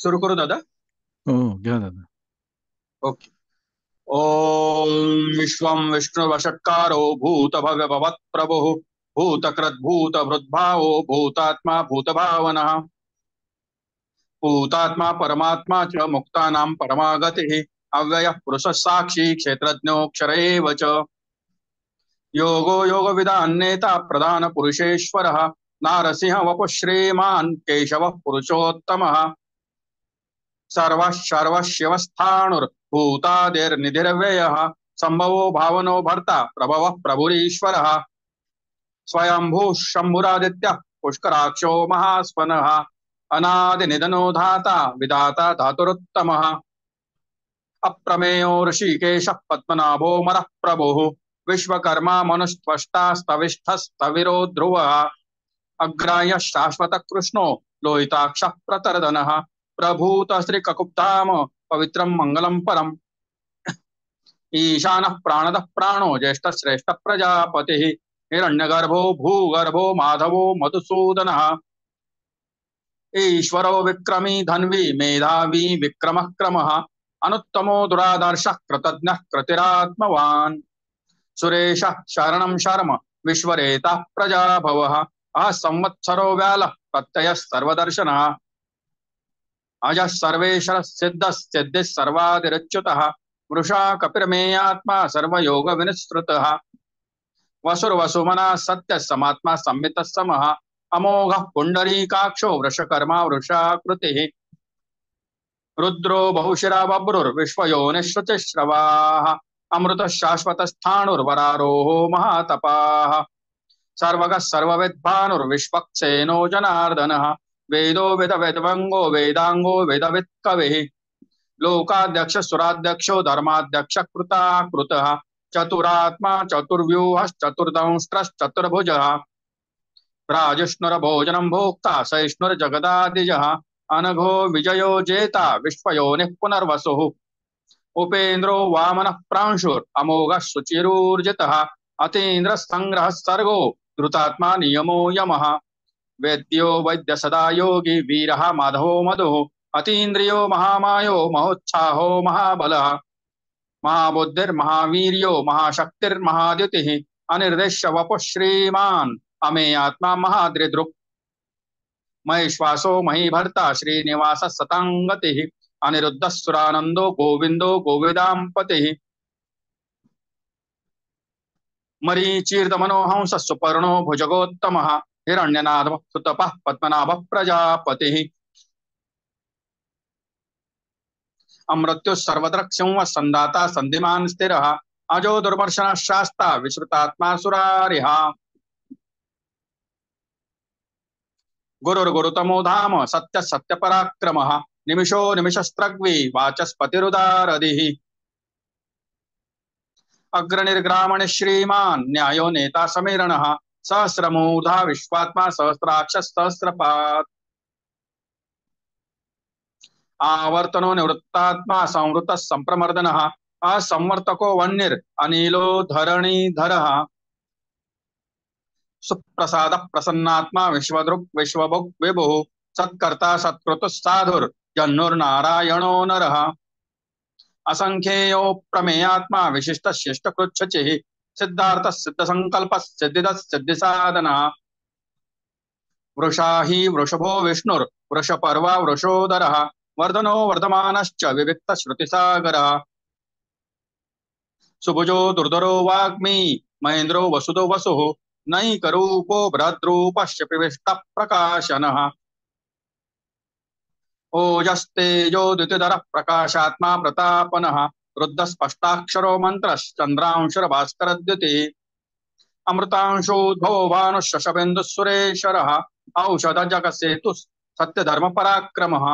सुरू करू दादा. हो घ्या दादा. ओके. ओम विश्वं विष्णुवषट्कारो भूतभव्यभवत् प्रभुः भूतकृत् भूतभृद्भावो भूतात्मा भूतभावनः भूतात्मा परमात्मा च मुक्तानां परमागतिः अव्ययः पुरुषः साक्षी क्षेत्रज्ञोऽक्षर एव च योगो योगविदान्नेता प्रधानपुरुषेश्वरः नारसिंह वपुः श्रीमान् केशवः पुरुषोत्तमः सर्वशर्वशिवस्थाणुर्भूतादिर्निधिर्व्ययः संभवो भावनो भर्ता प्रभवः प्रभुरीश्वरः स्वयंभूः शम्भुरादित्यः पुष्कराक्षो महास्वनः अनादिनिधनो धाता विधाता धातुरुत्तमः अप्रमेयो ऋषिकेशः पद्मनाभो मरः प्रभुः विश्वकर्मा मनुस्त्वष्टास्तविष्ठस्तविरो ध्रुवः अग्राह्यः शाश्वतः कृष्णो लोहिताक्षः प्रतर्दनः प्रभूत श्रीककुप्ताम पवित्रं मंगलम परम ईशानः प्राणदः प्राणो ज्येष्ठ श्रेष्ठ प्रजापतिः हिरण्यगर्भो भूगर्भो माधवो मधुसूदनः ईश्वरो विक्रमी धन्वी मेधावी विक्रमः क्रमः अनुत्तमो दुरादर्शः कृतज्ञः कृतिरात्मवान् सुरेशः शरणं शर्म विश्वरेतः प्रजाभवः संवत्सरो व्यालः प्रत्ययः सर्वदर्शनः अजः सर्वेश्वर सिद्धः सिद्धिः सर्वादिरच्युतः वृषा कपिर्मेयात्मा सर्वयोग विनिस्तृतः वसुर्वसुमना सत्य समात्मा संमितः समः अमोघः पुंडरीकाक्षो वृषकर्मा वृषाकृतिः रुद्रो बहुशिरा बभ्रुर्विश्वयोनिश्रुतिश्रवाः अमृतः शाश्वतस्थाणुर्वरारोहो महातपाः सर्वगः सर्वविद्भानुर्विश्वक्सेनो जनार्दनः वेदो वेद वेदवंगो वेदांगो वेदवित् कविः लोकाध्यक्ष सुराध्यक्षो धर्माध्यक्ष कृता कृतः चतुरात्मा चतुर्व्यूहः चतुर्दंष्ट्रश्चतुर्भुजः राजष्णुरभोजनं भोक्ता सहिष्णुर्जगदादिजः अनघो विजयो जेता विश्वयोनिः पुनर्वसुः उपेन्द्रो वामनः प्रांशुरमोघः शुचिरूर्जितः अतीन्द्रः संग्रहः सर्गो धृतात्मा नियमो यमः वेद्यो वैद्य सदा योगी वीरः माधवो मधुः अतीन्द्रियो महामायो महोत्साहो महाबलः महाबुद्धिर्महावीर्यो महाशक्तिर्महाद्युतिः अनिर्देश्य वपुः श्रीमान् अमेयात्मा महाद्रिदृक् महेश्वासो महीभर्ता श्रीनिवासः सताङ्गतिः अनिरुद्धः सुरानन्दो गोविन्दो गोविदाम्पतिः मरीचीर्दमनोहंसः सुपर्णो भुजगोत्तमः हिरण्यनाथः सुतपः पद्मनाभः प्रजापतिः अमृत्युः सर्वद्रक्ष्यं संदाता संधिमान् स्थिरः अजो दुर्मर्शनः शास्ता विश्रुतात्मा सुरारिः गुरुर्गुरुतमो धाम सत्य सत्यपराक्रमः निमिषो निमिषस्त्रग्वी वाचस्पतिरुदारधिः अग्रनिर्ग्रामणि श्रीमान् न्यायो नेता समीरणः सहस्रमूर्धा विश्वात्मा सहस्राक्ष सहस्रपात् आवर्तनो निवृत्तात्मा संवृतः संप्रमर्दनः असंवर्तको वह्निर् अनिलो धरणीधरः सुप्रसादः प्रसन्नात्मा विश्वदृक् विश्वभुक् विभुः सत्कर्ता सत्कृतः साधुर् जन्नुर्नारायणो नरः असंख्येयो प्रमेयात्मा विशिष्ट शिष्ट कृच्छचिः सिद्धार्थ सिद्ध संकल्प सिद्धिद सिद्धि साधनः वृषा हि वृषभो विष्णुर् वृषपर्वा वृषोदरः वर्धनो वर्धमानश्च विविक्त श्रुतिसागरः सुभुजो दुर्धरो वाग्मी महेन्द्रो वसुदो वसुः नैकरूपो बृहद्रूपश्च पिविष्ट प्रकाशनः ओजस्तेजो द्युतिधरः प्रकाशात्मा प्रतापनः रुद्ध स्पष्टाक्षरो मंत्रश्चंद्रांशुरभास्करद्युतिः अमृतांशोद्भवो भानुः सुरेश्वरः औषध जगत्सेतु सत्यधर्म पराक्रमः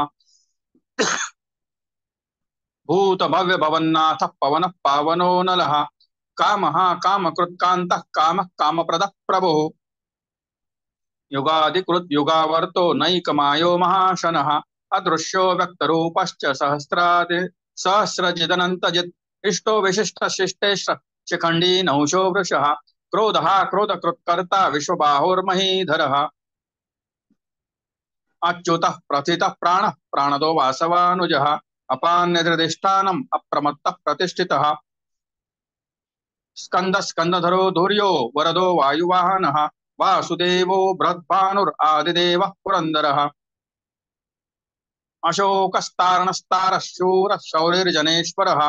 भूत भव्य भवन्नाथ पवन पावनो नलः कामः कामकृत्कान्तः कामः कामप्रदः प्रभुः युगादिकृत युगावर्तो नैकमायो महाशनः अदृश्यो व्यक्तरूपश्च सहस्रादि सहस्रजिदनन्तजित् इष्टो विशिष्ट शिष्टेश्वर शिखण्डी नहुषो वृषः क्रोधः क्रोधकृत्कर्ता विश्वबाहुर्महीधरः अच्युतः प्रथितः प्राणः प्राणदो वासवानुजः अपान्यदृष्टानम् अप्रमत्तः प्रतिष्ठितः स्कंदधरो धुर्यो वरदो वायुवाहनः वासुदेवो बृहद्भानुरादिदेवः पुरन्दरः अशोकस्तारणस्तारः शूरः शौरिर्जनेश्वरः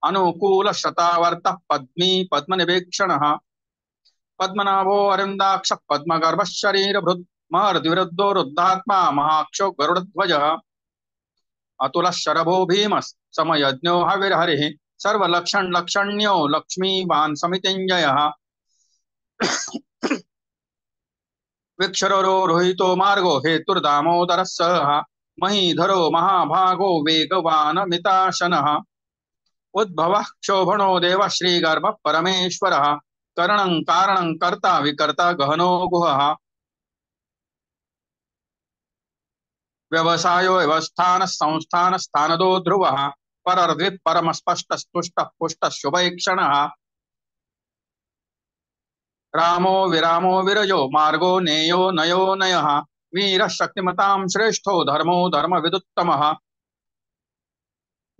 अनुकूलशतावर्तः पद्मी पद्मनिवेक्षणः पद्मनाभो अरिन्दाक्षः पद्मगर्भः शरीरभृत् महर्द्विरुद्धो रुद्धात्मा महाक्षो गरुडध्वजः अतुलः शरभो भीमः समयज्ञो हविर्हरिः सर्वलक्षण्यो लक्ष्मीवान् समितिञ्जयः विक्षरो रोहितो मार्गो हेतुर्दामोदरः सह महीधरो महाभागो वेगवानमिताशनः उद्भवः क्षोभणो देवः श्रीगर्भः परमेश्वरः करणं कारणं कर्ता विकर्ता गहनो गुहः व्यवसायो व्यवस्थान संस्थान स्थानदो ध्रुवः परर्द्वित् परमस्पष्टस्तुष्टः पुष्टः शुभैक्षणः रामो विरामो विरजो मार्गो नेयो नयो नयः वीरः शक्तिमतां श्रेष्ठो धर्मो धर्मविदुत्तमः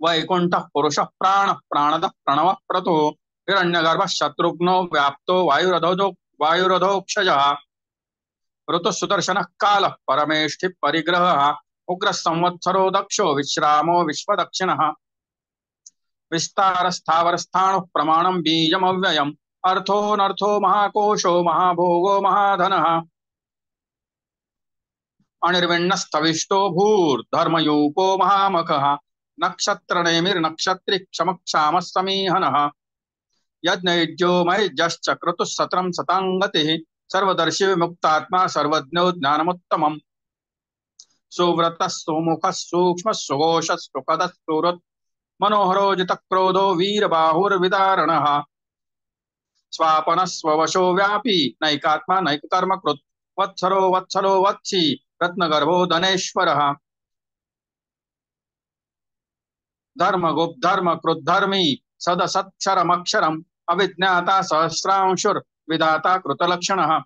वैकुण्ठः पुरुषः प्राणः प्राणदः प्रणवः क्रतुः हिरण्यगर्भः शत्रुघ्नो व्याप्तो वायुरधोक्षजः ऋतुः सुदर्शनः कालः परमेष्ठिः परिग्रहः उग्रः संवत्सरो दक्षो विश्रामो विश्वदक्षिणः विस्तारस्थावरस्थाणुः प्रमाणं बीजमव्ययम् अर्थोऽनर्थो महाकोशो महाभोगो महाधनः अनिर्विण्णस्तविष्टो भूर्धर्मयूपो महामखः नक्षत्रनेमिर्नक्षत्रि क्षमक्षामः समीहनः यज्ञयुज्यो मयिज्यश्च क्रतुः सत्रं सताङ्गतिः सर्वदर्शी विमुक्तात्मा सर्वज्ञो ज्ञानमुत्तमम् सुव्रतः सुमुखः सूक्ष्मः सुघोषः सुखदः सुहृत् मनोहरो जितक्रोधो वीरबाहुर्विदारणः स्वापनः स्ववशो व्यापी नैकात्मा नैककर्मकृत् वत्सलो वत्सी रत्नगर्भो धनेश्वरः धर्मकृद्धर्मी सदसत्क्षरमक्षरम् अविज्ञाता सहस्रांशुर्विधाता कृतलक्षणः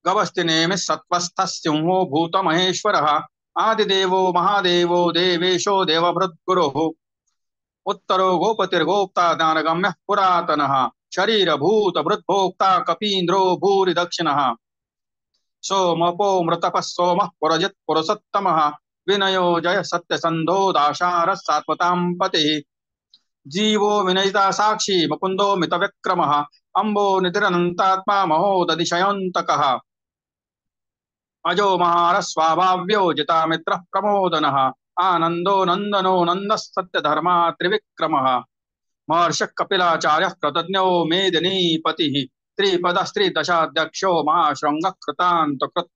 गवस्तिनेमिः सत्त्वस्थः सिंहो भूतमहेश्वरः आदिदेवो महादेवो देवेशो देवभृद्गुरुः उत्तरो गोपतिर्गोप्ता ज्ञानगम्यः पुरातनः शरीरभूतभृद्भोक्ता कपीन्द्रो भूरि दक्षिणः सोमपो मृतपः सोमः पुरजित् पुरुषोत्तमः विनयो जय सत्यसन्धो दाशारः सात्वतां पतिः जीवो विनयिता साक्षी मुकुन्दो मितविक्रमः अम्बो निधिरनन्तात्मा महोदधिशयोऽन्तकः अजो महारः स्वाभाव्यो जितामित्रः प्रमोदनः आनन्दो नन्दनो नन्दः सत्यधर्मा त्रिविक्रमः महर्षिः कपिलाचार्यः कृतज्ञो मेदिनीपतिः त्रिपदस्त्रिदशाध्यक्षो महाशृङ्गः कृतान्तकृत्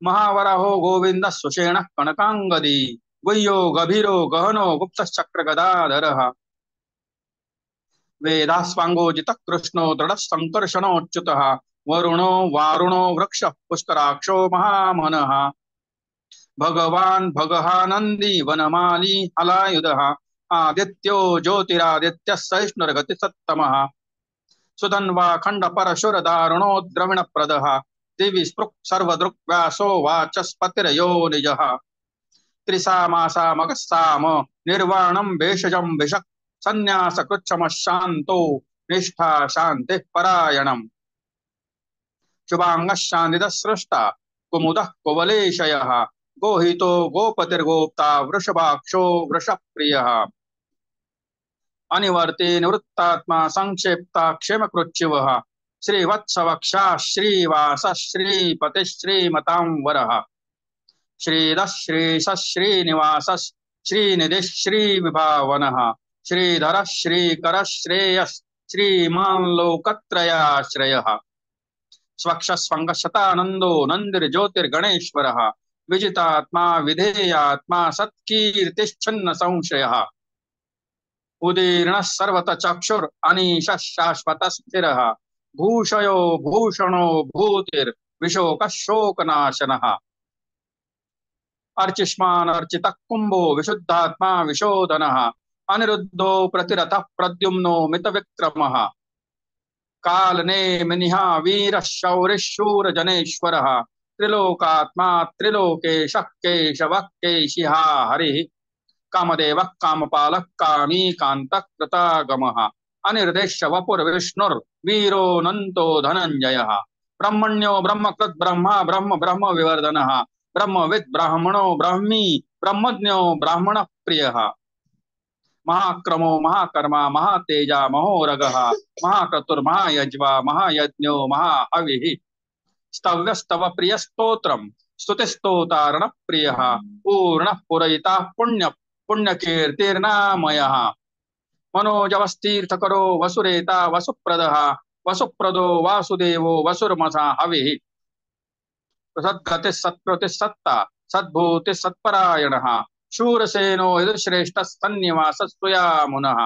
महावराहो गोविन्दः सुषेणः कनकाङ्गदी गुह्यो गभीरो गहनो गुप्तश्चक्रगदाधरः वेदास्वाङ्गोजितः कृष्णो दृढः सङ्कर्षणोच्युतः वरुणो वारुणो वृक्षः पुष्कराक्षो महामनः भगवान् भगहानन्दी वनमाली हलायुधः आदित्यो ज्योतिरादित्यः सहिष्णुर्गतिसत्तमः सुधन्वा खण्डपरशुरदारुणो द्रविणप्रदः दिवि स्पृक् सर्वदृक्व्यासो वाचस्पतिरयो निजः त्रिसामासामगस्साम निर्वाणं भेषजं भिषक् सन्न्यासकृच्छमः शान्तो निष्ठा शान्तिः परायणम् शुभांगः शान्तिदः सृष्टा कुमुदः कुवलेशयः गोहितो गोपतिर्गोप्ता वृषभाक्षो वृषप्रियः अनिवर्ते निवृत्तात्मा संक्षेप्ता क्षेमकृच्छिवः श्रीवत्सवक्षा श्रीवासः श्रीपतिः श्रीमतां वरः श्रीधः श्रीशः श्रीनिवासः श्रीनिधिः श्रीविभावनः श्रीधरः श्रीकरः श्रेयः श्रीमान् लोकत्रयाश्रयः स्वक्षस्वङ्गशतानन्दो नन्दिर्ज्योतिर्गणेश्वरः विजितात्मा विधेयात्मा सत्कीर्तिश्छन्न संशयः उदीर्णः सर्वतः चक्षुर् अनीशः शाश्वतः स्थिरः भूषयो भूषणो भूतिर्विशोकः शोकनाशनः अर्चिष्मान् अर्चितः कुम्भो विशुद्धात्मा विशोधनः अनिरुद्धो प्रतिरथः प्रद्युम्नो मितविक्रमः कालनेमिनिहा वीरः शौरिः शूरजनेश्वरः त्रिलोकात्मा त्रिलोकेश केशव केशिहा हरि कामदेव कामपालः कामी कांतः कृतागमः अनिर्देश्य वपुर्विष्णुर्वीरोऽनन्तो धनञ्जयः ब्रह्मण्यो ब्रह्मकृत् ब्रह्मा ब्रह्म ब्रह्म विवर्धनः ब्रह्मविद् ब्राह्मणो ब्राह्मी ब्रह्मज्ञो ब्राह्मण प्रियः महाक्रमो महाकर्मा महातेजा महोरगः महाक्रतुर्महायज्वा महायज्ञो महाहविः स्तव्यस्तव प्रिय स्तोत्रम स्तुतिस्तोतारण प्रिय पूर्ण पुरयिता पुण्य पुण्यकीर्तिर्नामयः मनोजवस्तीर्थकरो वसुरेता वसुप्रदः वसुप्रदो वासुदेवो वसुर्मसा हविः सद्गति सत्प्रति सत्ता सद्भूति सत्परायणः शूरसेनो यदुश्रेष्ठ सन्निवास स्तुया मुनः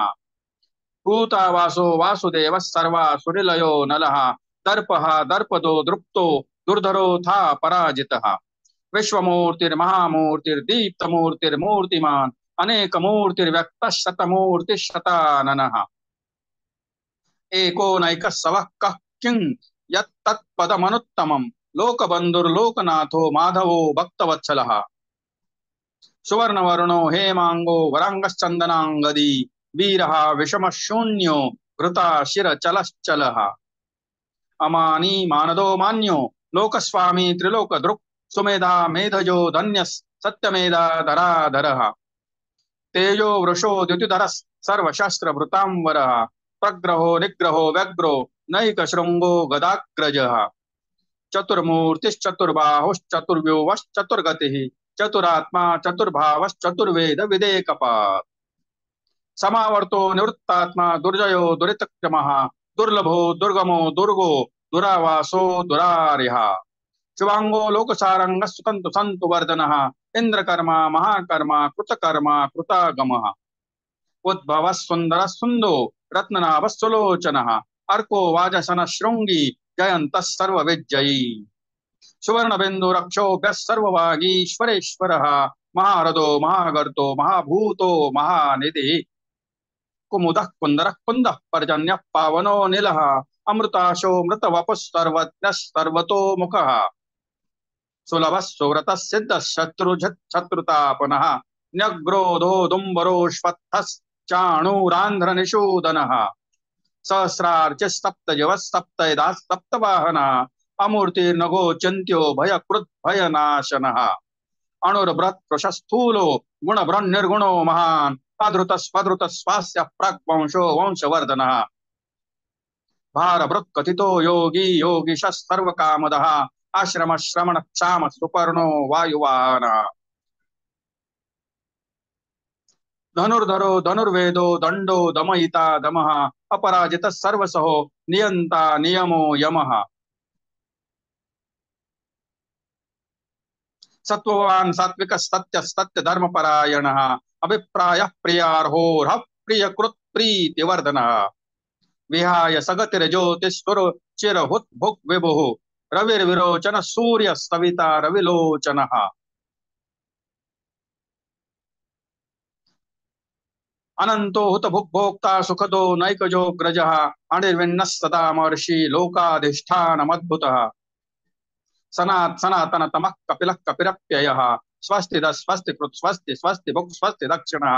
भूतावासो वासुदेव सर्वासुनिलयो नलः दर्पः दर्पदो दृप्तो दुर्धरो था पराजितः विश्वमूर्तिर्महामूर्तिर्दीप्तमूर्तिर्मूर्तिमान् अनेकमूर्तिर्व्यक्तः शतमूर्तिः एको नैकः सवः कः किं यत्तत्पदमनुत्तमम् लोकबन्धुर्लोकनाथो माधवो भक्तवत्सलः सुवर्णवर्णो हेमांगो वरांगश्चंदनांगदी वीरः विषमशून्यो घृता शिरचलश्चलः अमानी मानदो मान्यो लोकस्वामी त्रिलोकदृक् सुमेधा मेधजो धन्यः सत्यमेधा धराधरः तेजो वृषो द्युतिधरः सर्वशस्त्रभृतांवरः प्रग्रहो निग्रहो व्यग्रो नैकशृंगो गदाग्रजः चतुर्मूर्तिश्चतुर्बाहुश्चतुर्व्यूवश्चतुर्गतिः चतुरात्मा चतुर्भावश्चतुर्वेद विदेकपात् समावर्तो निवृत्तात्मा दुर्जयो दुरितक्रमः दुर्लभो दुर्गमो दुर्गो दुरावासो दुरारिः शुभांगो लोकसारंग सुतंतु संतु वर्धनः इंद्रकर्मा महाकर्मा कृतकर्मा कृतागमः उद्भव सुंदर सुंदो रत्ननाभ सुलोचनः अर्को वाजसन शृंगी जयंत सर्वविजयी सुवर्णबिंदु रक्षोभ्य सर्ववागीश्वरेश्वरः महारथो महागर्तो महाभूतो महानिधिः कुमुदः कुंदरः कुंदः पर्जन्यः पावनो नीलः अमृताशो मृतवपुः सर्वज्ञः सर्वतो मुखः सुलभः सुव्रतः सिद्धः शत्रुतापनः न्यग्रोधो दुम्बरोष्वत्थश्चाणूरान्ध्रनिषूदनः सहस्रार्चिः सप्तजवः सप्तयदा सप्तवाहनः अमूर्तिर्नगो चिन्त्यो भयकृत् भयनाशनः अणुर्बृहत् कृशस्थूलो गुणभ्रन्निर्गुणो महान् अधृतस्वधृतस्वास्य प्राग्वंशो वंशवर्धनः भारभृत् कथितो योगी योगीशः सर्वकामदः आश्रम श्रमण क्षाम सुपर्णो वायुवाहनः धनुर्धरो धनुर्वेदो दंडो दमयिता दमः अपराजितः सर्वसहो नियंता नियमो यमः सत्ववान् सात्विक सत्य सत्य धर्म परायणः अभिप्राय प्रियार्होर्ह प्रियकृत् प्रीतिवर्धनः विहाय सगतिर्ज्योतिष्ठुर चिरहुत् भुक् विभुः रविर्विरोचन सूर्य सविता रविलोचनः अनंतो हुत भुक्भोक्ता सुखदो नैकजो ग्रजः अनिर्विण्णः सदा महर्षि लोकाधिष्ठानमद्भुतः सनातन तमः कपिलः कपिरप्ययः स्वस्ति स्वस्ति कृत् स्वस्ति स्वस्ति भुक् स्वस्ति दक्षिणः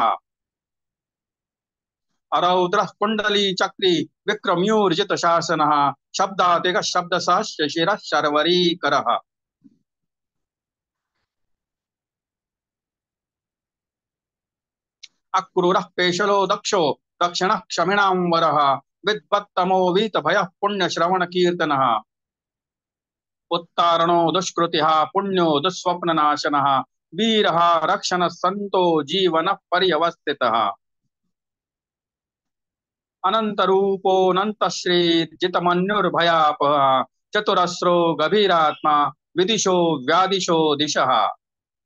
अरौद्रः कुंडली चक्री विक्रम्यूर्जित शासनः शब्दातिक शब्दसः शिशिरः शर्वरीकरः अक्रूरः पेशलो दक्षो दक्षिणः क्षमिणांवरः विद्वत्तमो वीतभयः पुण्यश्रवण कीर्तनः उत्तारणो दुष्कृतिः पुण्यो दुःस्वप्ननाशनः वीरः रक्षणः सन्तो जीवनः पर्यवस्थितः अनन्तरूपोऽनन्तश्रीर्जितमन्युर्भयापः चतुरस्रो गभीरात्मा विदिशो व्यादिशो दिशः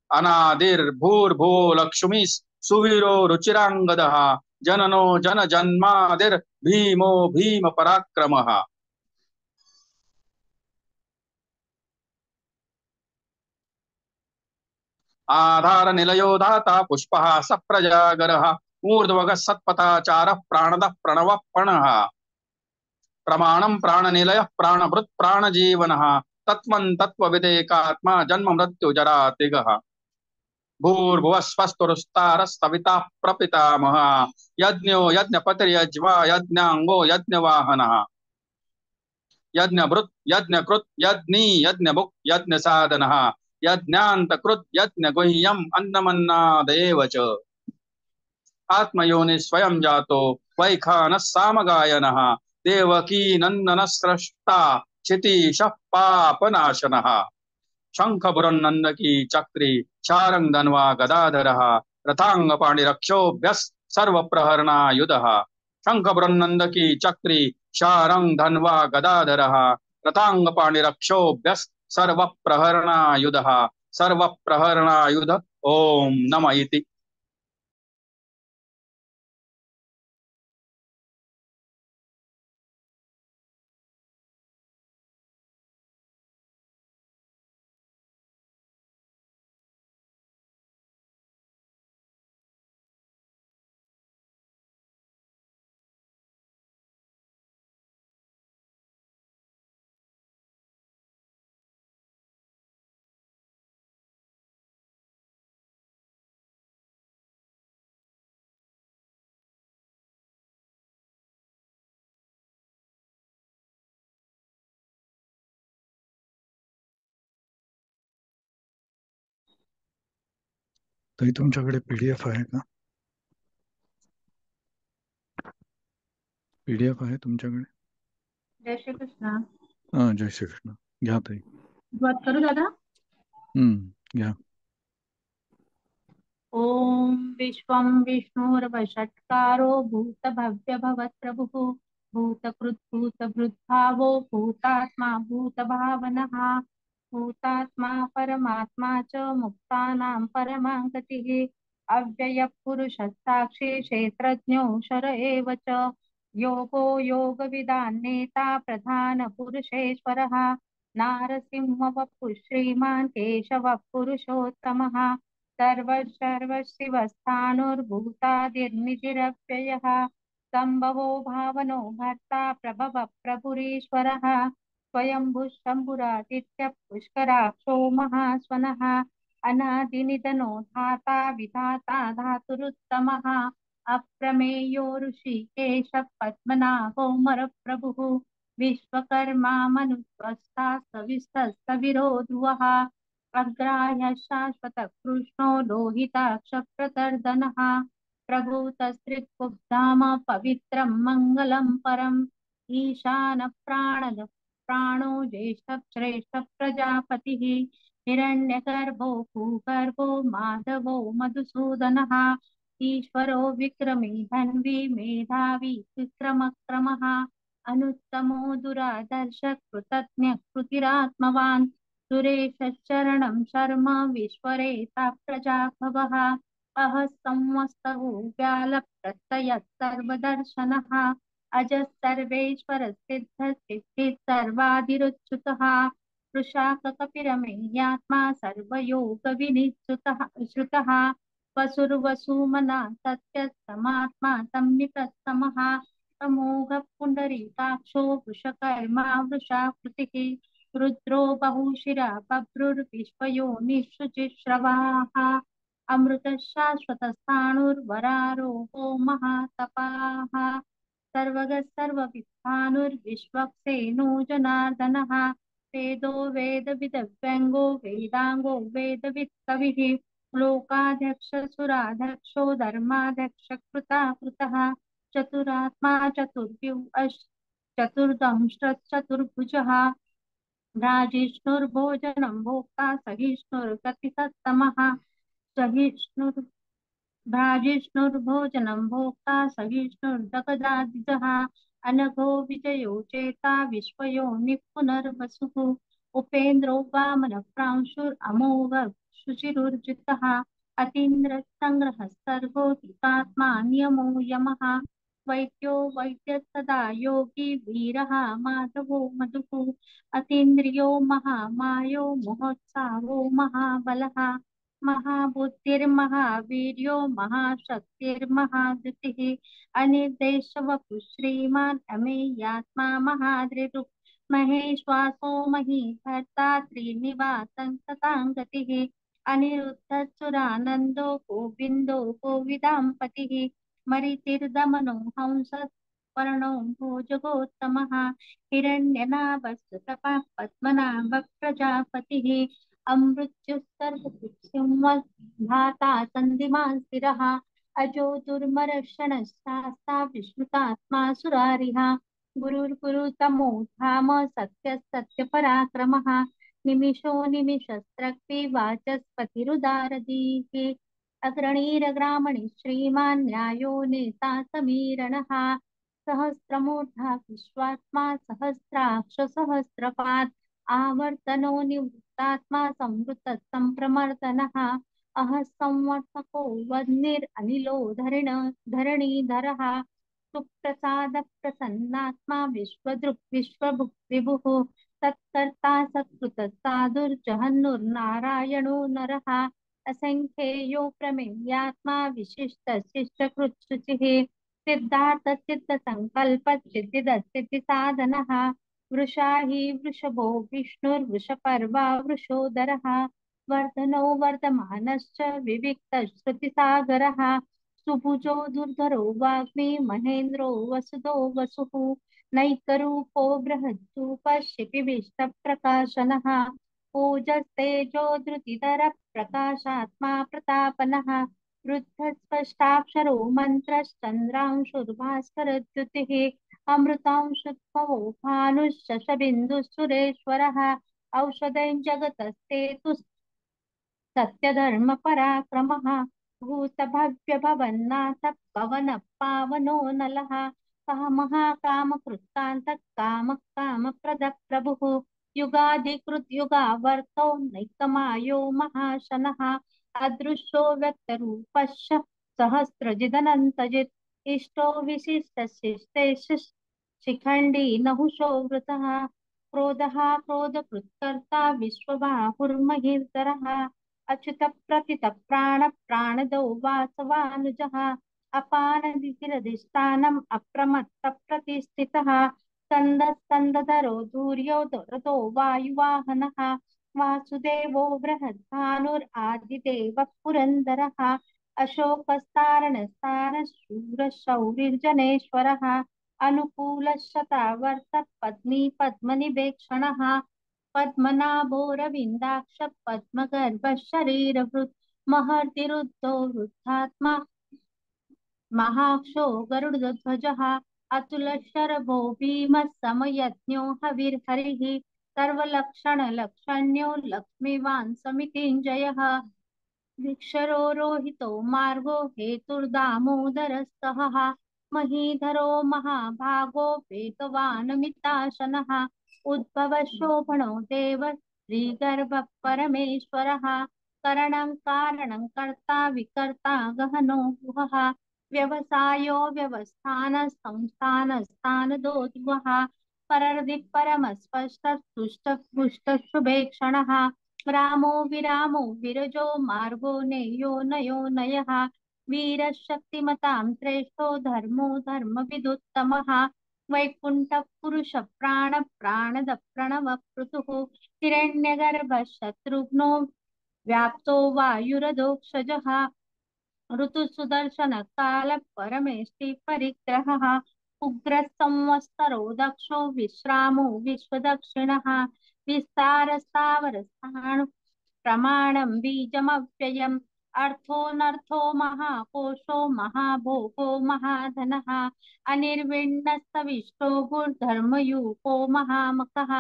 अनादिर्भूर्भुवो लक्ष्मी सुवीरो रुचिरांगदः जननो जन जन्मादिर्भीमो भीम पराक्रमः आधार निलयो दाता पुष्पः सप्रजागरः ऊर्ध्वगः सत्पथाचारः प्राणदः प्रणवः पणः प्रमाणं प्राणनिलयः प्राणभृत् प्राणजीवनः तत्त्वं तत्त्वविदेकात्मा जन्म मृत्यु जरा तिगः भूर्भुवस्वस्तुरस्तारस्तविता प्रपितामह यज्ञो यज्ञपतिर्यज्वा यज्ञांगो यज्ञवाहनः यज्ञभृत् यज्ञकृत् यज्ञी यज्ञभुक् यज्ञसाधनः यज्ञान्तकृत् यज्ञगुह्यम् अन्नमन्नादेव च आत्मयोनि स्वयं जातो वैखानः सामगायनः देवकी नंदन स्रष्टा क्षितीशः पापनाशनः शंखपुरन्नंद की चक्री शारंग धन्वा गदाधरः रथांग पाणिरक्षोभ्यस् सर्वप्रहरणायुधः शंखपुरन्नंद की चक्री शारंग धन्वा गदाधरः रथांग पाणिरक्षोभ्यस् सर्वप्रहरणायुधः सर्वप्रहरणायुध ओम नमः इति। ताई तुमच्याकडे PDF आहे का? PDF आहे तुमच्याकडे? जय श्री कृष्ण। हा, जय श्री कृष्ण। घ्या ताई। बात करू दादा? घ्या। ओम विश्वं विष्णुर्वषट्कारो भूतभव्य भवत्प्रभुः भूतकृत् भूतभृद्भावो भूतात्मा भूतभावनः भूतात्मा परमात्मा च मुक्तानां परमां गतिः अव्ययः पुरुषः साक्षी क्षेत्रज्ञोऽक्षर एव च योगो योगविदान्नेता प्रधानपुरुषेश्वरः नारसिंहवपुः श्रीमान् केशवः पुरुषोत्तमः सर्वशर्वशिवस्थाणुर्भूतादिर्निधिरव्ययः सम्भवो भावनो भर्ता प्रभव प्रभुरीश्वरः स्वयंभुः शम्भुरादित्यः पुष्कराक्षो महास्वनः अनादिनिधनो धाता विधाता धातुरुत्तमः अप्रमेयो ऋषिकेशः पद्मनाभो मरप्रभुः विश्वकर्मा मनुस्वस्था सविस्तस्तविरो ध्रुवः अग्राह्य शाश्वत कृष्णो लोहिताक्षप्रतर्दनः प्रभूतस्त्रिकुब्धाम पवित्रं मङ्गलं परम् ईशान प्राणो ज्येष्ठ श्रेष्ठ प्रजापतिः हिरण्यगर्भो भूगर्भो माधवो मधुसूदनः ईश्वरो विक्रमी धन्वी मेधावी विक्रमक्रमः अनुत्तमो दुरादर्श कृतज्ञ कृतिरात्मवान् सुरेशरणं शर्म विश्वरेता प्रजाभवः अह संवस्तु व्यालप्रत्यय सर्वदर्शनः अजः सर्वेश्वर सिद्ध सिद्धिः सर्वादिरुच्युतः वृषाककपिरमेयात्मा सर्वयोग विनिश्रुतः श्रुतः वसुर्वसुमना सत्यस्तमात्मा संमितस्तमः अमोघ पुण्डरीकाक्षो वृषकर्मा वृषाकृतिः रुद्रो बहुशिरा बभ्रुर्विश्वयोनिषुचिश्रवाः अमृत शाश्वतस्थाणुर्वरारोहो महातपाः सर्वगः सर्वविद्वानुर्विश्वक्सेनो जनार्दनः वेदो वेदविदव्यङ्गो वेदाङ्गो वेदवित्कविः लोकाध्यक्षसुराध्यक्षो धर्माध्यक्ष कृतः चतुरात्मा चतुर्दंश्चतुर्भुजः राजिष्णुर्भोजनं भोक्ता सहिष्णुर्गतिसत्तमः सहिष्णुर् भ्राजिष्णुर्भोजनं भोक्ता सहिष्णुर्दगदादिजः अनघो विजयो चेता विश्वयोनिः पुनर्वसुः उपेन्द्रो वामनप्रांशुरमोघ शुचिरुर्जितः अतीन्द्रसङ्ग्रहः सर्गो हितात्मा नियमो यमः वैद्यो वैद्यः सदा योगी वीरः माधवो मधुः अतीन्द्रियो महामायो महोत्साहो महाबलः महाबुद्धिर्महावीर्यो महाशक्तिर्महाधृतिः अनिर्देशवपुः श्रीमान् अमेयात्मा महाधृतुः महेश्वासो महीभर्ता त्रीनिवासं सतां गतिः अनिरुद्धसुरानन्दो गोविन्दो गोविदाम्पतिः मरीचिर्दमनो हंसः वर्णो भोजगोत्तमः हिरण्यनाभस्तपः पद्मनाभः प्रजापतिः अमृत्युस्सर्वसिंह सन्धिमान् स्थिरः अजो दुर्मरक्षणशास्ता विस्मृतात्मा सुरारिः गुरुर्गुरुतमो धाम सत्य सत्य पराक्रमः निमिषो निमिषस्त्रक्ति वाचस्पतिरुदारदीः अग्रणीरग्रामणि श्रीमान् न्यायो नेता समीरणः सहस्रमूर्धा विश्वात्मा सहस्राक्ष सहस्रपात् आवर्तनो निवृत्तात्मा संवृत संप्रमर्दनः अह संवर्तको वह्निरनिलो धरणीधरः सुप्रसाद प्रसन्नात्मा विश्वदृक् विश्वभुक् विभुः तत्कर्ता सत्कृत साधुर्जहन्नुर्नारायणो नरः असंख्येयो प्रमेयात्मा विशिष्ट शिष्टकृत् शुचिः सिद्धार्थ सिद्ध संकल्प सिद्धि साधनः वृषा हि वृषभो विष्णुर्वृषपर्वा वृषोदरः वर्धनो वर्धमानश्च विविक्त श्रुतिसागरः सुभुजो दुर्धरो वाग्मी महेन्द्रो वसुदो वसुः नैकरूपो बृहद्रूपः शिपिविष्टप्रकाशनः ओजस्तेजो धृतिधर प्रकाशात्मा प्रतापनः वृद्धस्पष्टाक्षरो मन्त्रश्चन्द्रांशुर्भास्करद्युतिः अमृतांशुद्भवो भानुश्शशबिन्दुः सुरेश्वरः औषधं जगतस्तेतु सत्यधर्मपराक्रमः भूतभव्यभवन्नाथ पवन पावनो नलः कः महाकामकृत्कान्तः कामः कामप्रदः प्रभुः युगादिकृद्युगावर्तो नैकमायो महाशनः अदृश्यो व्यक्तरूपश्च सहस्रजिदनन्तजित् इष्टो विशिष्टशिष्टेश शिखण्डी नहुषो वृतः क्रोधः क्रोधकृत्कर्ता विश्वबाहुर्महिर्धरः अच्युत प्रथित प्राण प्राणदो वासवानुजः अपानदितिरधिष्ठानम् अप्रमत्त प्रतिष्ठितः स्कन्दः स्कन्दधरो धूर्यो रथो वायुवाहनः वासुदेवो बृहद्भानुरादिदेवः पुरन्दरः अशोकस्तारणस्तारः शूरः शौरिर्जनेश्वरः अनुकूलः शतावर्तः पद्मी पद्मनिवेक्षणः पद्मनाभोरविन्दाक्ष पद्मगर्भ शरीरभृत् महर्तिरुद्धो वृद्धात्मा महाक्षो गरुडध्वजः अतुलशरभो भीमः समयज्ञो हविर्हरिः सर्वलक्षणलक्षण्यो लक्ष्मीवान् समितिञ्जयः भिक्षरो रोहितो मार्गो हेतुर्दामोदरस्तहः महीधरो महाभागो वेगवानमिताशनः उद्भवः शोभनो देव श्रीगर्भः परमेश्वरः करणं कारणं कर्ता विकर्ता गहनो गुहः व्यवसायो व्यवस्थान संस्थान स्थानदोद्वः परर्धि परमस्पष्ट तुष्ट पुष्ट शुभेक्षणः रामो विरामो विरजो मार्गो नेयो नयो नयः वीरशक्तिमतां श्रेष्ठो धर्मो धर्मविदुत्तमः वैकुण्ठः पुरुष प्राण प्राणद प्रणव पृथुः हिरण्यगर्भ शत्रुघ्नो व्याप्तो वायुरधोक्षजः ऋतुसुदर्शन काल परमेष्टि परिग्रहः उग्रः संवत्सरो दक्षो विश्रामो विश्वदक्षिणः विस्तारस्तावरस्थाणु प्रमाणं बीजमव्ययम् अर्थोऽनर्थो महाकोशो महाभोगो महाधनः अनिर्विण्णस्तविष्टो भूर्धर्मयूपो महामखः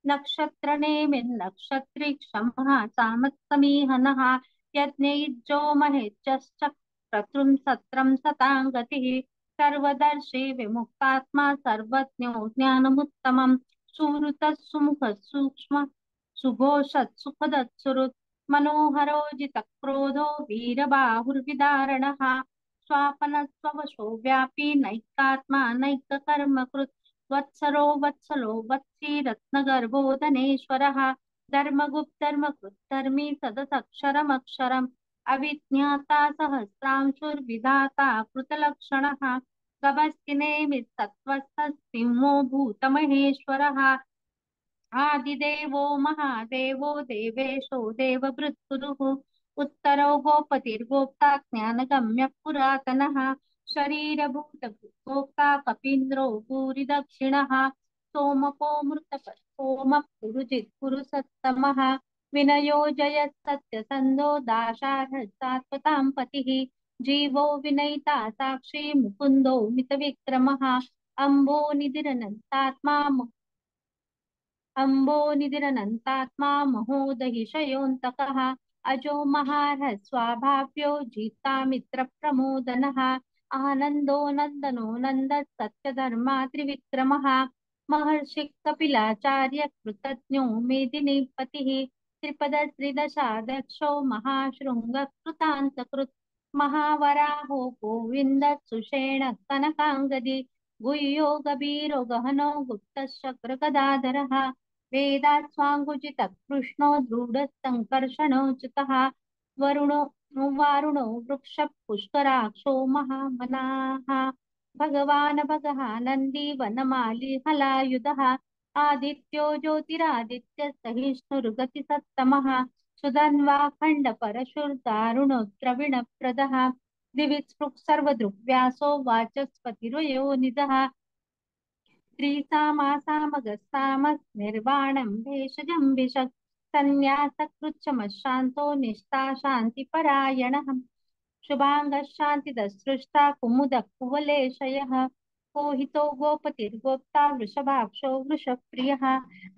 नक्षत्रनेमिर्नक्षत्रिक्षमः सामत्समीहनः यज्ञयुज्यो महेज्यश्च क्रतुं सत्रं सतां गतिः सर्वदर्शी विमुक्तात्मा सर्वज्ञो ज्ञानमुत्तमम् सुहृतः सुमुखः सूक्ष्म सुघोषत् सुखदत्सुहृत् मनोहरो जितक्रोधो वीरबाहुर्विदारणः स्वापनस्ववशो व्यापी नैकात्मा नैककर्मकृत् वत्सरो वत्सलो वत्सी रत्नगर्भो धनेश्वरः धर्मगुप्तर्मकृत्तर्मी सदसक्षरमक्षरम् अविज्ञाता सहस्रांशुर्विधाता कृतलक्षणः गभस्तिनेमित्सत्त्वस्थः सिंहो भूतमहेश्वरः आदिदेवो महादेवो देवेशो देवभृत्कुरुः उत्तरो गोपतिर्गोप्ता ज्ञानगम्यः पुरातनः शरीरभूतभोक्ता कपीन्द्रो भूरिदक्षिणः सोमको मृतपः सोमः पुरुजित् पुरुषत्तमः विनयो जयः सत्यसन्धो दाशार्हः सात्वतां पतिः जीवो विनयिता साक्षी मुकुन्दो मितविक्रमः अम्भो निधिरनन्तात्मा अम्बोनिधिरनन्तात्मा महोदहिशयोऽन्तकः अजो महारः स्वाभाव्यो जितामित्रप्रमोदनः आनन्दो नन्दनो नन्दः सत्यधर्मा त्रिविक्रमः महर्षि कपिलाचार्य कृतज्ञो मेदिनीपतिः त्रिपदश्रीदशादक्षो महाशृङ्गः कृतान्तकृत् महावराहो गोविन्दः सुषेणः कनकाङ्गदी गुह्यो गभीरो गहनो गुप्तशक्रगदाधरः वेदास्वाङ्गुजितः कृष्णो दृढसङ्कर्षणोच्युतः वरुणो वारुणो वृक्षः पुष्कराक्षो महामनाः भगवान् भगः नन्दी वनमाली हलायुधः आदित्यो ज्योतिरादित्य सहिष्णुर्गतिसत्तमः सुधन्वा खण्डपरशुर्दारुणो द्रविणप्रदः दिविस्पृक् सर्वदृग्व्यासो वाचस्पतिर्वयो निधः त्रिसामासामगस्तामस्निर्वाणं भेषजं भिषक् सन्न्यासकृच्छमशान्तो निष्ठा शान्तिपरायणः शुभाङ्गः शान्तिदसृष्टा कुमुदः कुवलेशयः कोहितो गोपतिर्गोप्ता वृषभाक्षो वृषप्रियः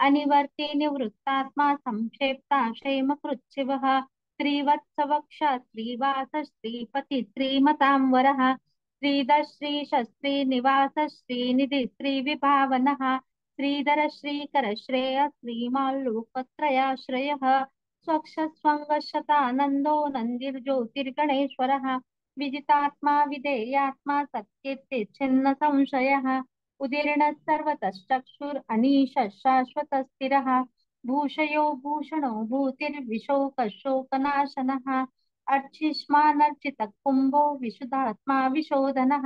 अनिवर्ति निवृत्तात्मा संक्षेप्ता क्षेमकृच्छिवः श्रीवत्सवक्षा श्रीवासः श्रीमतां वरः श्रीधर श्रीनिधि श्रीविभावनः श्रीधर श्रीकर श्रेय श्रीमाल्लोकत्रयाश्रयः स्वक्षस्वङ्गशतानन्दो नन्दिर्ज्योतिर्गणेश्वरः विजितात्मा विधेयात्मा सत्कीर्तिच्छिन्न संशयः उदीर्णः सर्वतश्चक्षुरनीशः शाश्वतस्थिरः भूषयो भूषणो भूतिर्विशोकशोकनाशनः अर्चिष्मानर्चितः कुम्भो विशुद्धात्मा विशोधनः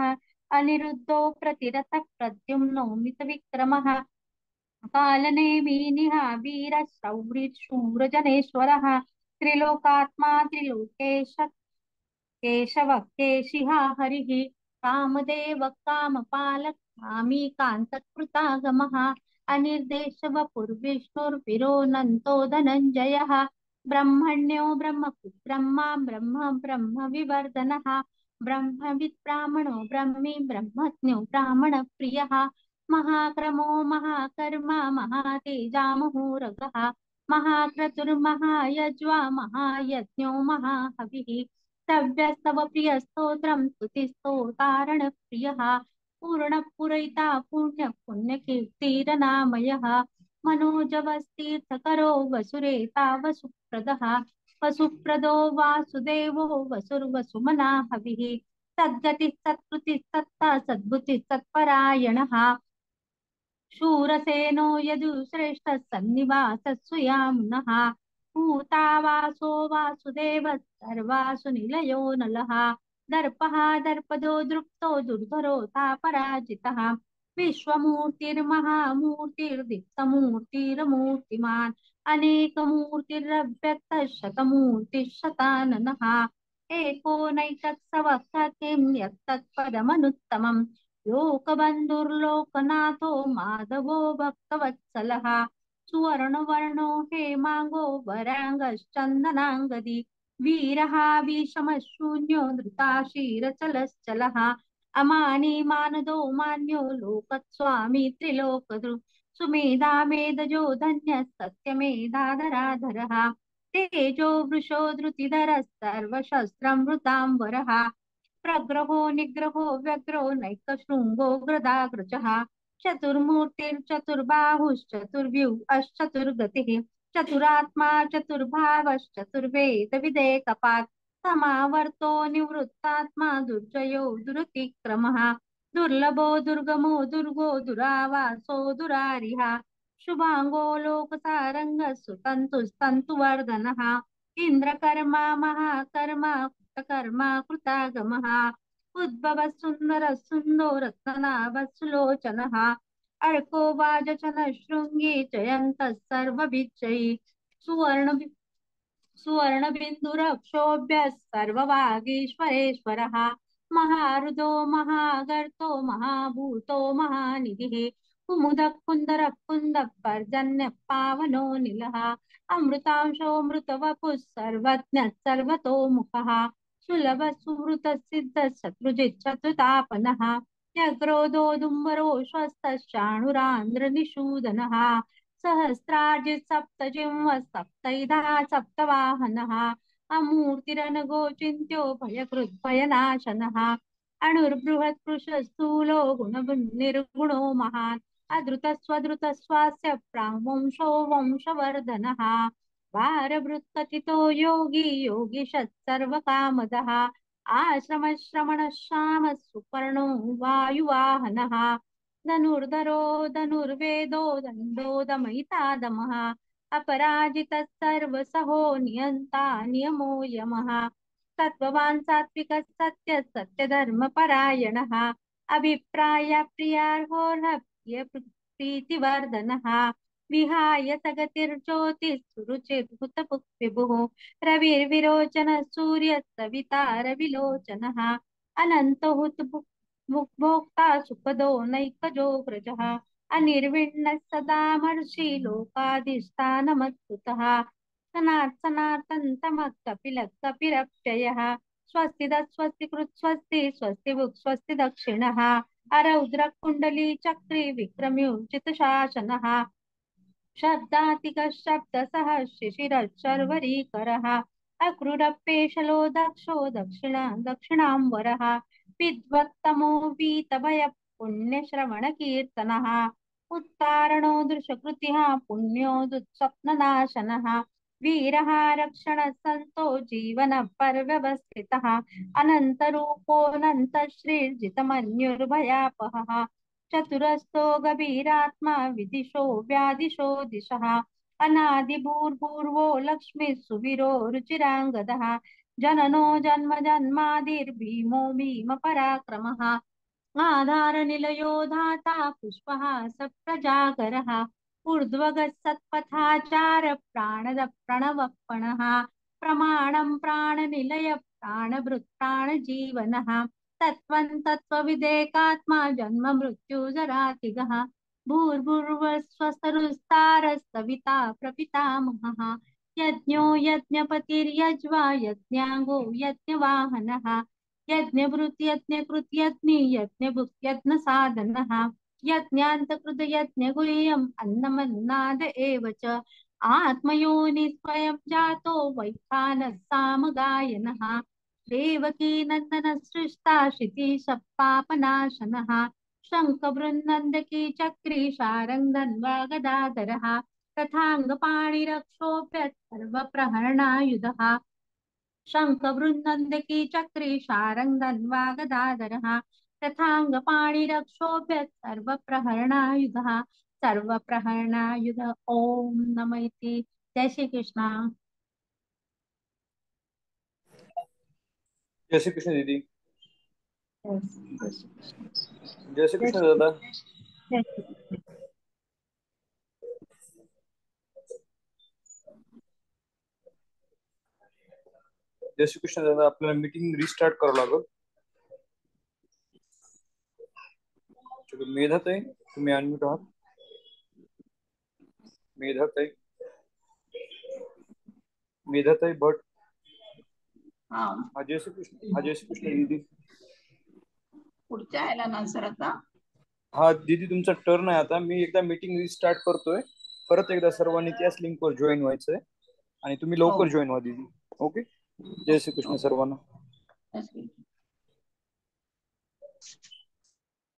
अनिरुद्धो प्रतिरतः प्रद्युम्नो मितविक्रमः कालनेमिनिहा वीरशौरिशूरजनेश्वरः त्रिलोकात्मा त्रिलोकेश केशवः केशिहा हरिः कामदेव कामपालः कामी कान्तकृतागमः अनिर्देशवपुर्विष्णुर्विरोनन्तो धनञ्जयः ब्रह्मण्यो ब्रह्मा ब्रह्म ब्रह्मविवर्धनः ब्रह्मविद् ब्राह्मणो ब्रह्मी ब्रह्मज्ञो ब्राह्मणप्रियः महाक्रमो महाकर्मा महातेजामहोरगः महाक्रतुर्महायज्वा महायज्ञो महाहविः सव्यस्तव प्रियस्तोत्रं स्तुतिस्तोतारण प्रियः पूर्णपुरैता पुण्यकीर्तिरनामयः मनोजवस्तीर्थकरो वसुरेता वसुप्रदः वसुप्रदो वासुदेवो वसुर्वसुमना हविः सद्गतिः सत्कृतिः सत्ता सद्बुद्धिः सत्परायणः शूरसेनो यदुश्रेष्ठः सन्निवासः सुयामुनः भूतावासो वासुदेवः सर्वासु निलयो नलः दर्पः दर्पदो दृप्तो दुर्धरोऽथा पराजितः विश्वमूर्तिर्महामूर्तिर्दीप्तमूर्तिरमूर्तिमान् अनेकमूर्तिरव्यक्तः शतमूर्तिः शताननः एकोनैकत्सवः किं यत्तत्पदमनुत्तमम् लोकबन्धुर्लोकनाथो माधवो भक्तवत्सलः सुवर्णवर्णो हेमाङ्गो वराङ्गश्चन्दनाङ्गदी वीरः विषमशून्यो धृताशीरचलश्चलः अमानी मानदो मान्यो लोकस्वामी त्रिलोकधृ सुमेधा मेधजो धन्यः सत्यमेधाधराधरः तेजो वृषो धृतिधरः सर्वशस्त्रमृताम्बरः प्रग्रहो निग्रहो व्यग्रो नैकशृङ्गो गदाग्रजः चतुर्मूर्तिर्चतुर्बाहुश्चतुर्व्यूहश्चतुर्गतिः चतुरात्मा चतुर्भावश्चतुर्वेदविदेकपात् समावर्तो निवृत्तात्मा दुर्जयो दुरतिक्रमः दुर्लभो दुर्गमो दुर्गो दुरावासो दुरारिः शुभाङ्गो लोकसारङ्गः सुतन्तुस्तन्तुवर्धनः इन्द्रकर्मा महाकर्मा कृतकर्मा कृतागमः उद्भवः सुन्दरः सुन्दो रत्ननाभः सुलोचनः अर्को वाजचन शृंगी जयन्तः सर्वविजयी सुवर्ण सुवर्णबिन्दुरक्षोभ्यः सर्ववागीश्वरेश्वरः महारुदो महागर्तो महाभूतो महानिधिः कुमुदः कुन्दरः कुन्दः पर्जन्यः पावनो निलः अमृतांशोऽमृतवपुः सर्वज्ञः सर्वतोमुखः सुलभः सुहृतः सिद्धः शत्रुजित् शत्रुतापनः व्यग्रोदोदुम्बरो श्वस्तश्चाणुरान्द्रनिषूदनः सहस्रार्जित सप्तजिह्व सप्तैधा सप्तवाहनः अमूर्तिरनगोचिन्त्यो भयकृद्भयनाशनः अणुर्बृहत् कृशस्थूलो गुणनिर्गुणो महान् अधृतस्वधृतस्वास्य प्राङ्वंशो वंशवर्धनः भारभृत्कथितो योगी योगिशः सर्वकामदः आश्रमश्रमणः श्यामः सुपर्णो वायुवाहनः धनुर्धरो धनुर्वेदो दण्डो दमयिता दमः अपराजितः सर्वसहो नियन्ता नियमो यमः सत्त्ववान् सात्विकः सत्यः सत्यधर्मपरायणः अभिप्राय प्रियार्होर्ह प्रीतिवर्धनः विहाय सगतिर्ज्योतिः सुरुचिर्भूतभुक् विभुः रविर्विरोचनः सूर्यः सविता रविलोचनः अनन्तो भोक्ता सुखदो नैकजो व्रजः अनिर्विण्णः सदा महर्षि लोकाधिष्ठानमत्कुतः सनातनतमः कपिलः कपिरप्ययः स्वस्तिकृत् स्वस्ति स्वस्तिभुक् स्वस्ति दक्षिणः अरौद्रः कुण्डली चक्री विक्रम्योचितशासनः शब्दातिकः शब्दसः शिशिरः शर्वरीकरः अक्रूरपेशलो दक्षो दक्षिणाम्बरः विद्वत्तमो वीतभयः पुण्यश्रवणकीर्तनः उत्तारणो दृशकृतिः पुण्यो दुःस्वप्ननाशनः वीरः रक्षणः सन्तो जीवनपर्यवस्थितः अनन्तरूपोऽनन्तश्रीर्जितमन्युर्भयापहः चतुरस्थो गभीरात्मा विदिशो व्यादिशो दिशः अनादिभूर्भुवो लक्ष्मी सुवीरो रुचिराङ्गदः जननो जन्म जन्मादिर्भीमो भीमपराक्रमः आधारनिलयो धाता पुष्पः सप्रजागरः ऊर्ध्वगः सत्पथाचार प्राणद प्रणवपणः प्रमाणं प्राणनिलय प्राणभृत् प्राणजीवनः तत्त्वं तत्त्वविदेकात्मा जन्म मृत्युजरातिगः भूर्भुवस्वस्तरुस्तारस्तविता प्रपितामहः यज्ञो यज्ञपतिर्यज्वा यज्ञाङ्गो यज्ञवाहनः यज्ञभृत् यज्ञकृत् यज्ञि यज्ञभुक् यज्ञसाधनः यज्ञान्तकृत यज्ञगुह्यम् अन्नमन्नाद एव च आत्मयोनि स्वयं जातो वैखानः सामगायनः देवकी नन्दन सृष्टा क्षितिश पापनाशनः शङ्खबृन्नन्दकी चक्री शारङ्गधन्वा गदाधरः तथाङ्गपाणिरक्षोभ्य सर्वप्रहरणायुधः शङ्खबृन्नन्दकी चक्री शारङ्गधन्वा गदाधरः तथाङ्गपाणिरक्षोभ्य सर्वप्रहरणायुधः सर्वप्रहरणायुध ओम नमः इति। जय श्री कृष्ण। जय श्री कृष्ण दीदी। जय श्री कृष्ण। जय श्री कृष्ण दादा। जय श्री कृष्ण। जय श्री कृष्ण दादा, आपल्याला मीटिंग रिस्टार्ट करावं लागेल. मेधाताई तुम्ही अनम्यूट आहात. मेधाताई भट. जय श्री कृष्ण. जय श्री कृष्ण दीदी. पुढच्या यायला ना सर आता. हा दीदी तुमचा टर्न आहे आता. मी एकदा मीटिंग रिस्टार्ट करतोय. परत एकदा सर्वांनी त्याच लिंकवर जॉईन व्हायचंय आणि तुम्ही लवकर जॉईन व्हा दीदी. ओके. जय श्री कृष्ण सर्वांना.